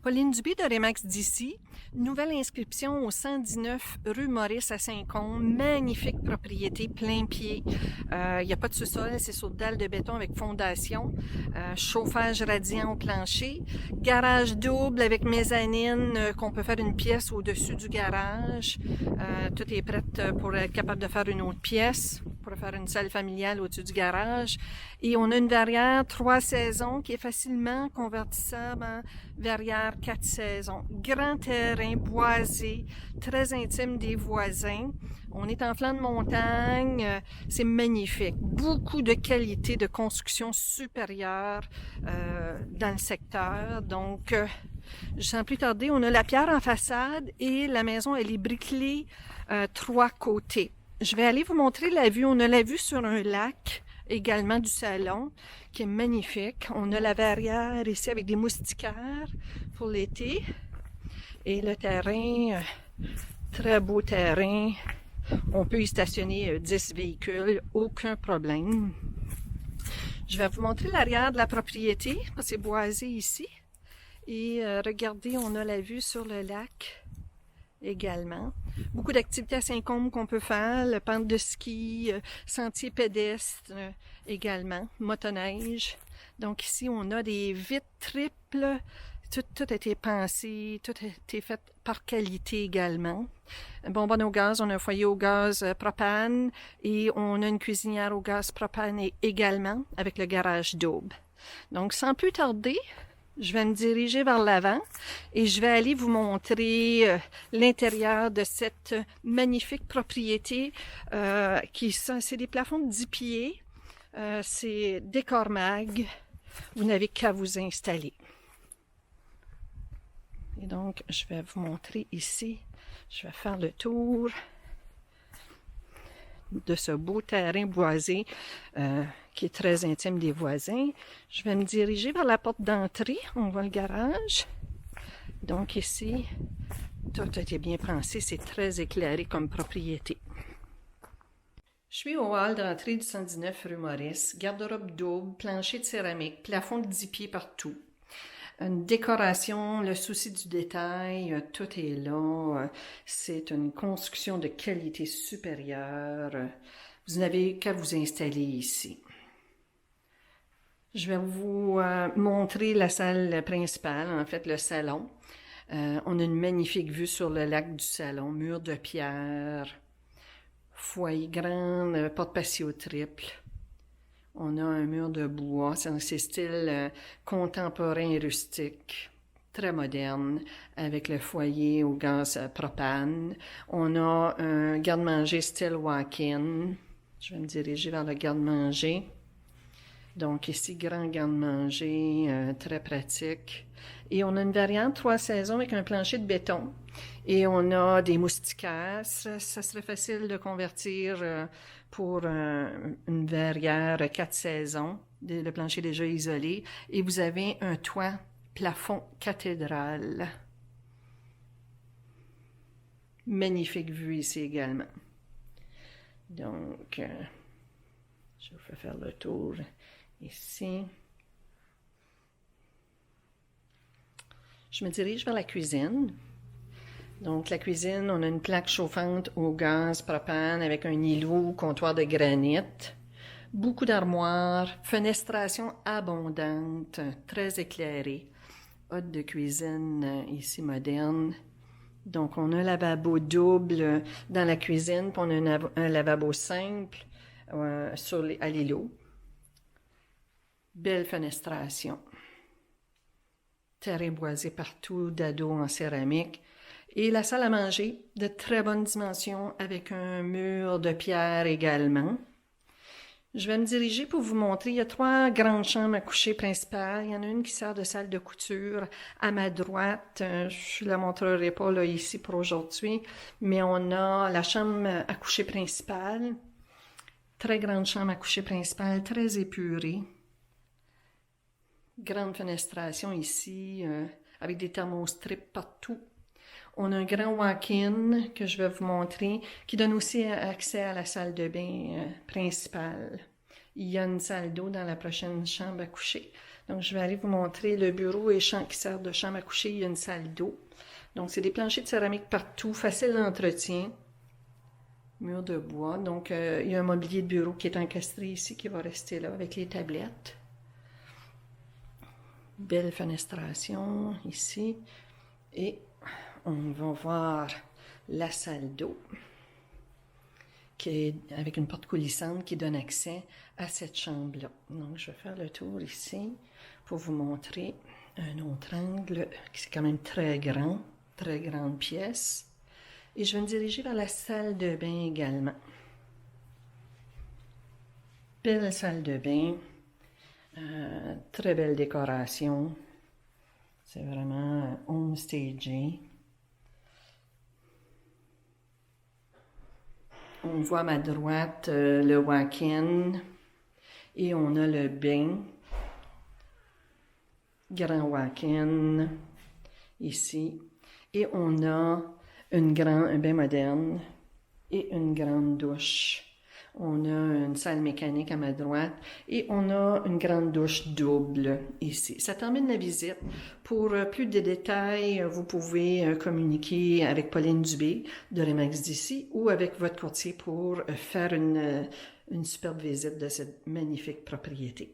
Pauline Dubé de Remax d'ici. Nouvelle inscription au 119 rue Maurice à Saint-Côme. Magnifique propriété, plein pied. Il n'y a pas de sous-sol, c'est sur dalle de béton avec fondation. Chauffage radiant au plancher. Garage double avec mezzanine qu'on peut faire une pièce au-dessus du garage. Tout est prêt pour être capable de faire une autre pièce, pour faire une salle familiale au-dessus du garage. Et on a une verrière 3 saisons qui est facilement convertissable en verrière 4 saisons. Grand terrain, boisé, très intime des voisins. On est en flanc de montagne, c'est magnifique. Beaucoup de qualité de construction supérieure dans le secteur. Donc, sans plus tarder, on a la pierre en façade et la maison, elle est briquelée 3 côtés. Je vais aller vous montrer la vue. On a la vue sur un lac, également du salon, qui est magnifique. On a la verrière ici avec des moustiquaires pour l'été. Et le terrain, très beau terrain. On peut y stationner 10 véhicules, aucun problème. Je vais vous montrer l'arrière de la propriété, parce que c'est boisé ici. Et regardez, on a la vue sur le lac également. Beaucoup d'activités à Saint-Côme qu'on peut faire, le pente de ski, sentier pédestre également, motoneige. Donc ici, on a des vitres triples. Tout a été pensé, tout a été fait par qualité également. Bonbonne au gaz, on a un foyer au gaz propane et on a une cuisinière au gaz propane également avec le garage double. Donc sans plus tarder, je vais me diriger vers l'avant et je vais aller vous montrer l'intérieur de cette magnifique propriété c'est des plafonds de 10 pieds. C'est décor mag. Vous n'avez qu'à vous installer. Et donc, je vais vous montrer ici. Je vais faire le tour de ce beau terrain boisé qui est très intime des voisins. Je vais me diriger vers la porte d'entrée. On voit le garage. Donc ici, tout a été bien pensé. C'est très éclairé comme propriété. Je suis au hall d'entrée du 119 rue Maurice. Garde-robe double, plancher de céramique, plafond de 10 pieds partout. Une décoration, le souci du détail, tout est là. C'est une construction de qualité supérieure. Vous n'avez qu'à vous installer ici. Je vais vous montrer la salle principale, en fait le salon. On a une magnifique vue sur le lac du salon, mur de pierre, foyer grand, porte patio triple. On a un mur de bois, c'est style contemporain et rustique, très moderne, avec le foyer au gaz propane. On a un garde-manger style walk-in. Je vais me diriger vers le garde-manger. Donc ici, grand garde-manger, très pratique. Et on a une variante 3 saisons avec un plancher de béton. Et on a des moustiquaires. Ça serait facile de convertir pour une verrière 4 saisons. Le plancher déjà isolé. Et vous avez un toit plafond cathédrale. Magnifique vue ici également. Donc, je vous fais faire le tour ici. Je me dirige vers la cuisine. Donc, la cuisine, on a une plaque chauffante au gaz propane avec un îlot, comptoir de granit. Beaucoup d'armoires, fenestration abondante, très éclairée. Hotte de cuisine ici moderne. Donc, on a un lavabo double dans la cuisine, puis on a un lavabo simple à l'îlot. Belle fenestration. Terrain boisé partout, dado en céramique. Et la salle à manger, de très bonne dimension, avec un mur de pierre également. Je vais me diriger pour vous montrer. Il y a 3 grandes chambres à coucher principales. Il y en a une qui sert de salle de couture à ma droite. Je ne la montrerai pas là, ici pour aujourd'hui. Mais on a la chambre à coucher principale. Très grande chambre à coucher principale, très épurée. Grande fenestration ici, avec des thermostrips partout. On a un grand walk-in que je vais vous montrer, qui donne aussi accès à la salle de bain principale. il y a une salle d'eau dans la prochaine chambre à coucher. Donc, je vais aller vous montrer le bureau et qui sert de chambre à coucher. Il y a une salle d'eau. Donc, c'est des planchers de céramique partout, facile d'entretien. Mur de bois. Donc, il y a un mobilier de bureau qui est encastré ici, qui va rester là avec les tablettes. Belle fenestration ici. Et on va voir la salle d'eau, qui est avec une porte coulissante qui donne accès à cette chambre-là. Donc, je vais faire le tour ici pour vous montrer un autre angle, qui est quand même très grand, très grande pièce. Et je vais me diriger vers la salle de bain également. Belle salle de bain, très belle décoration. C'est vraiment home-stagé. On voit à ma droite le walk-in et on a le bain. Grand walk-in ici. Et on a un bain moderne et une grande douche. On a une salle mécanique à ma droite et on a une grande douche double ici. Ça termine la visite. Pour plus de détails, vous pouvez communiquer avec Pauline Dubé de Remax d'ici ou avec votre courtier pour faire une superbe visite de cette magnifique propriété.